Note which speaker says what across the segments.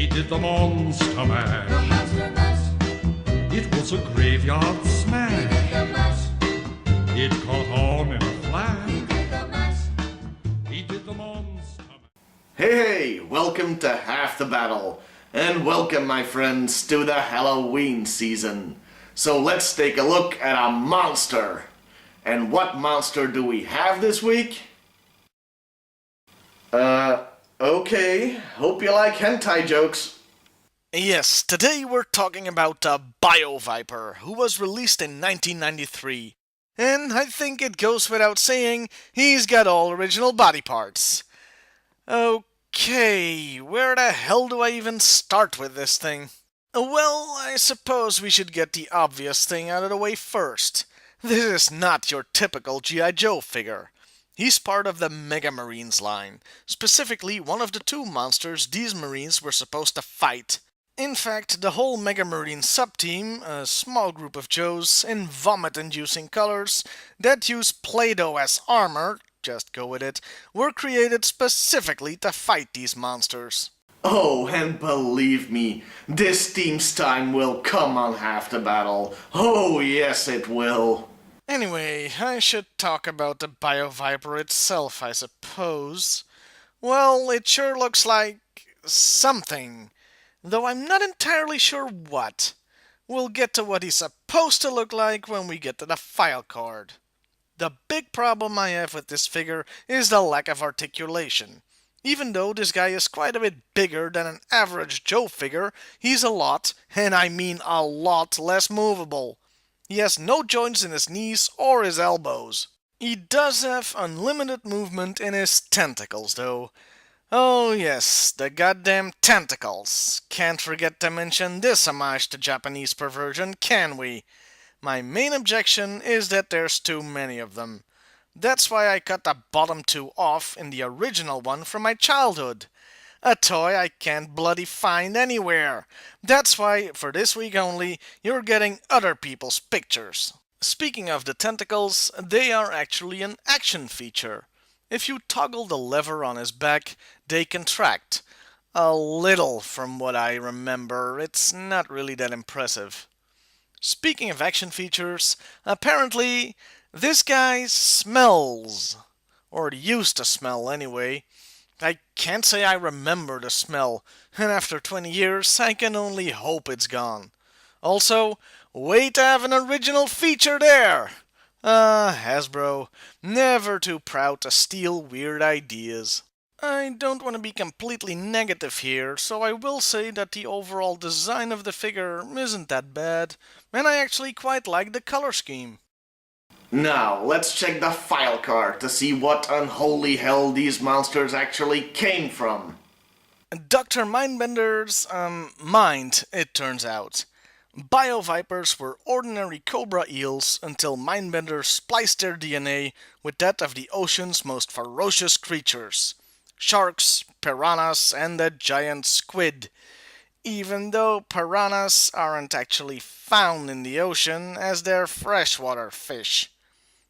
Speaker 1: He did the Monster Mash.
Speaker 2: The Monster Mash.
Speaker 1: It was a graveyard
Speaker 2: He
Speaker 1: smash.
Speaker 2: did the mash.
Speaker 1: It caught on in a
Speaker 2: He
Speaker 1: flash.
Speaker 2: did the mash.
Speaker 1: He did the Monster Mash.
Speaker 3: Hey, welcome to Half the Battle, and welcome, my friends, to the Halloween season. So let's take a look at a monster. And what monster do we have this week? Okay, hope you like hentai jokes.
Speaker 4: Yes, today we're talking about Bio Viper, who was released in 1993. And I think it goes without saying, he's got all original body parts. Okay, where the hell do I even start with this thing? Well, I suppose we should get the obvious thing out of the way first. This is not your typical G.I. Joe figure. He's part of the Mega Marines line, specifically one of the two monsters these Marines were supposed to fight. In fact, the whole Mega Marine sub-team, a small group of Joes in vomit-inducing colors that use Play-Doh as armor, just go with it, were created specifically to fight these monsters.
Speaker 3: Oh, and believe me, this team's time will come on Half the Battle. Oh, yes, it will.
Speaker 4: Anyway, I should talk about the Bio Viper itself, I suppose. Well, it sure looks like something, though I'm not entirely sure what. We'll get to what he's supposed to look like when we get to the file card. The big problem I have with this figure is the lack of articulation. Even though this guy is quite a bit bigger than an average Joe figure, he's a lot, and I mean a lot, less movable. He has no joints in his knees or his elbows. He does have unlimited movement in his tentacles, though. Oh yes, the goddamn tentacles. Can't forget to mention this homage to Japanese perversion, can we? My main objection is that there's too many of them. That's why I cut the bottom two off in the original one from my childhood. A toy I can't bloody find anywhere. That's why, for this week only, you're getting other people's pictures. Speaking of the tentacles, they are actually an action feature. If you toggle the lever on his back, they contract. A little, from what I remember. It's not really that impressive. Speaking of action features, apparently, this guy smells. Or used to smell, anyway. I can't say I remember the smell, and after 20 years, I can only hope it's gone. Also, way to have an original feature there! Hasbro, never too proud to steal weird ideas. I don't want to be completely negative here, so I will say that the overall design of the figure isn't that bad, and I actually quite like the color scheme.
Speaker 3: Now, let's check the file card to see what unholy hell these monsters actually came from.
Speaker 4: Dr. Mindbender's, mind, it turns out. Bio Vipers were ordinary Cobra eels until Mindbender spliced their DNA with that of the ocean's most ferocious creatures. Sharks, piranhas, and the giant squid. Even though piranhas aren't actually found in the ocean as they're freshwater fish.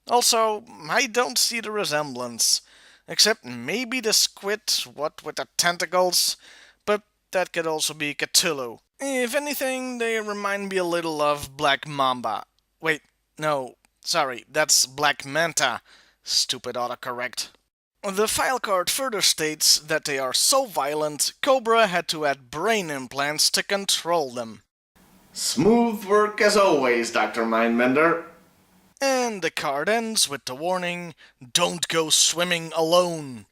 Speaker 4: Also, I don't see the resemblance, except maybe the squid, what with the tentacles, but that could also be Cthulhu. If anything, they remind me a little of Black Mamba. Wait, no, sorry, that's Black Manta. Stupid autocorrect. The file card further states that they are so violent, Cobra had to add brain implants to control them.
Speaker 3: Smooth work as always, Dr. Mindbender.
Speaker 4: And the card ends with the warning, "Don't go swimming alone."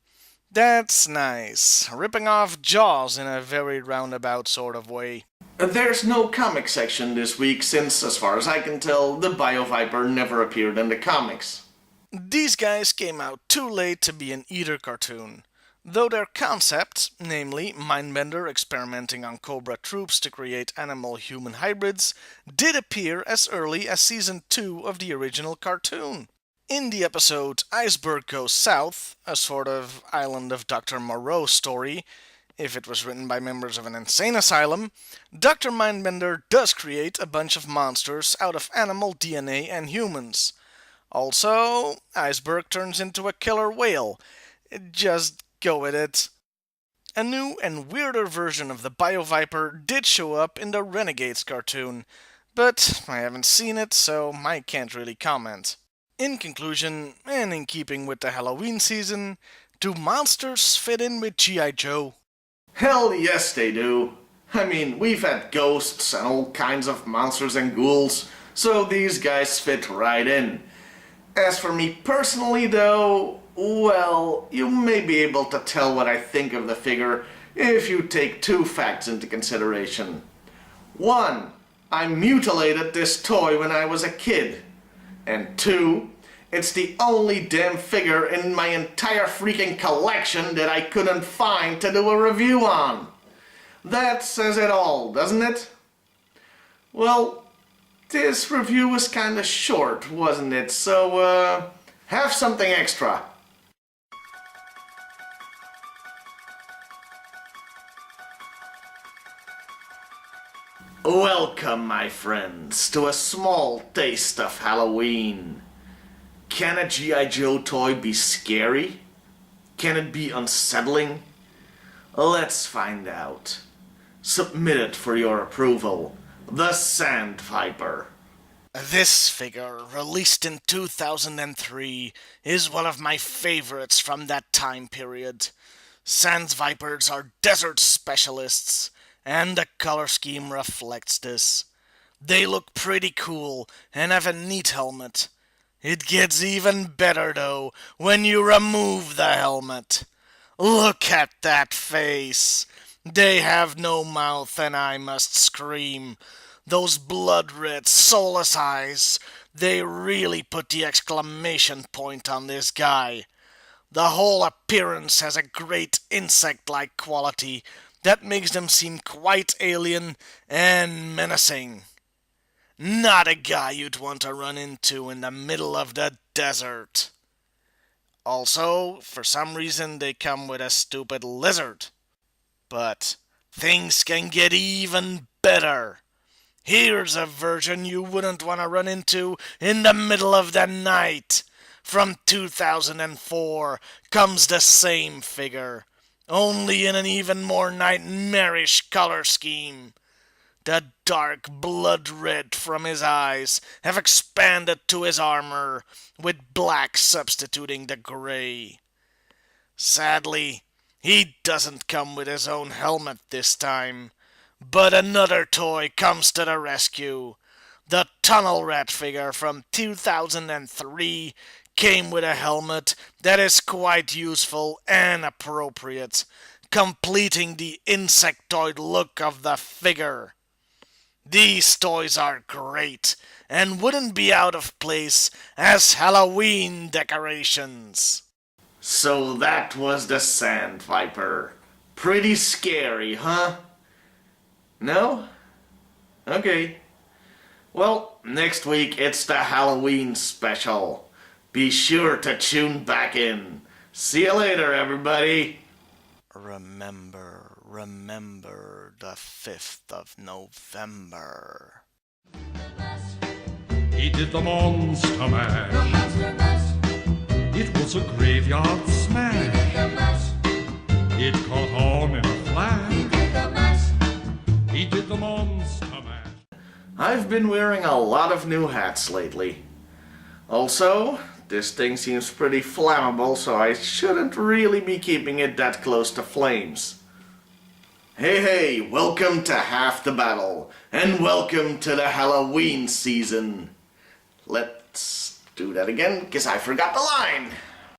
Speaker 4: That's nice, ripping off Jaws in a very roundabout sort of way.
Speaker 3: There's no comic section this week since, as far as I can tell, the Bio Viper never appeared in the comics.
Speaker 4: These guys came out too late to be in either cartoon. Though their concept, namely Mindbender experimenting on Cobra troops to create animal-human hybrids, did appear as early as Season 2 of the original cartoon. In the episode Iceberg Goes South, a sort of Island of Dr. Moreau story, if it was written by members of an insane asylum, Dr. Mindbender does create a bunch of monsters out of animal DNA and humans. Also, Iceberg turns into a killer whale. Just go with it. A new and weirder version of the BioViper did show up in the Renegades cartoon, but I haven't seen it, so I can't really comment. In conclusion, and in keeping with the Halloween season, do monsters fit in with G.I. Joe?
Speaker 3: Hell yes, they do. I mean, we've had ghosts and all kinds of monsters and ghouls, so these guys fit right in. As for me personally, though, well, you may be able to tell what I think of the figure if you take two facts into consideration. One, I mutilated this toy when I was a kid. And two, it's the only damn figure in my entire freaking collection that I couldn't find to do a review on. That says it all, doesn't it? Well, this review was kinda short, wasn't it? So, have something extra. Welcome, my friends, to a small taste of Halloween. Can a G.I. Joe toy be scary? Can it be unsettling? Let's find out. Submitted for your approval, the Sand Viper.
Speaker 4: This figure, released in 2003, is one of my favorites from that time period. Sand Vipers are desert specialists, and the color scheme reflects this. They look pretty cool and have a neat helmet. It gets even better though when you remove the helmet. Look at that face. They have no mouth and I must scream. Those blood-red, soulless eyes, they really put the exclamation point on this guy. The whole appearance has a great insect-like quality that makes them seem quite alien and menacing. Not a guy you'd want to run into in the middle of the desert. Also, for some reason they come with a stupid lizard. But things can get even better. Here's a version you wouldn't want to run into in the middle of the night. From 2004 comes the same figure, only in an even more nightmarish color scheme. The dark blood red from his eyes have expanded to his armor, with black substituting the gray. Sadly, he doesn't come with his own helmet this time, but another toy comes to the rescue. The Tunnel Rat figure from 2003 came with a helmet that is quite useful and appropriate, completing the insectoid look of the figure. These toys are great and wouldn't be out of place as Halloween decorations.
Speaker 3: So that was the Sand Viper. Pretty scary, huh? No? Okay. Well, next week it's the Halloween special. Be sure to tune back in. See you later, everybody.
Speaker 4: Remember the 5th of November.
Speaker 1: He did the Monster Mash.
Speaker 2: The Monster Mash.
Speaker 1: It was a graveyard
Speaker 2: He
Speaker 1: smash.
Speaker 2: did the mash.
Speaker 1: It caught on in a
Speaker 2: He
Speaker 1: flash.
Speaker 2: did the mash.
Speaker 1: He did the Monster Mash.
Speaker 3: I've been wearing a lot of new hats lately. Also, this thing seems pretty flammable, so I shouldn't really be keeping it that close to flames. Hey, welcome to Half the Battle, and welcome to the Halloween season. Let's do that again, because I forgot the line.